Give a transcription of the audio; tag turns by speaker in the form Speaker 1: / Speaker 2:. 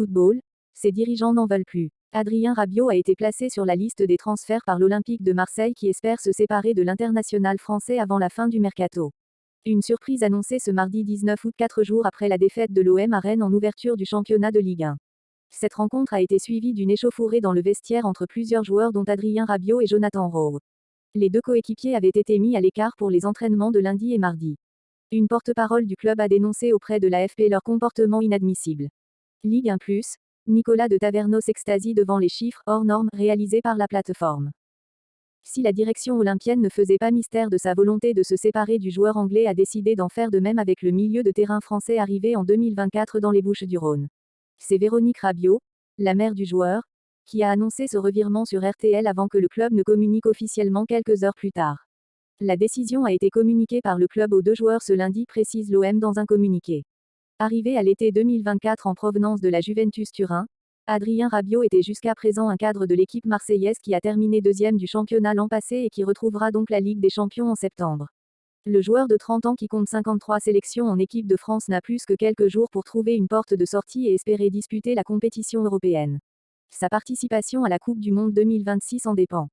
Speaker 1: football, ses dirigeants n'en veulent plus. Adrien Rabiot a été placé sur la liste des transferts par l'Olympique de Marseille qui espère se séparer de l'international français avant la fin du mercato. Une surprise annoncée ce mardi 19 août 4 jours après la défaite de l'OM à Rennes en ouverture du championnat de Ligue 1. Cette rencontre a été suivie d'une échauffourée dans le vestiaire entre plusieurs joueurs dont Adrien Rabiot et Jonathan Rowe. Les deux coéquipiers avaient été mis à l'écart pour les entraînements de lundi et mardi. Une porte-parole du club a dénoncé auprès de l'AFP leur comportement inadmissible. Ligue 1+, Nicolas de Taverneau s'extasie devant les chiffres hors normes réalisés par la plateforme. Si la direction olympienne ne faisait pas mystère de sa volonté de se séparer du joueur anglais, a décidé d'en faire de même avec le milieu de terrain français arrivé en 2024 dans les Bouches-du-Rhône. C'est Véronique Rabiot, la mère du joueur, qui a annoncé ce revirement sur RTL avant que le club ne communique officiellement quelques heures plus tard. La décision a été communiquée par le club aux deux joueurs ce lundi, précise l'OM dans un communiqué. Arrivé à l'été 2024 en provenance de la Juventus Turin, Adrien Rabiot était jusqu'à présent un cadre de l'équipe marseillaise qui a terminé deuxième du championnat l'an passé et qui retrouvera donc la Ligue des Champions en septembre. Le joueur de 30 ans qui compte 53 sélections en équipe de France n'a plus que quelques jours pour trouver une porte de sortie et espérer disputer la compétition européenne. Sa participation à la Coupe du Monde 2026 en dépend.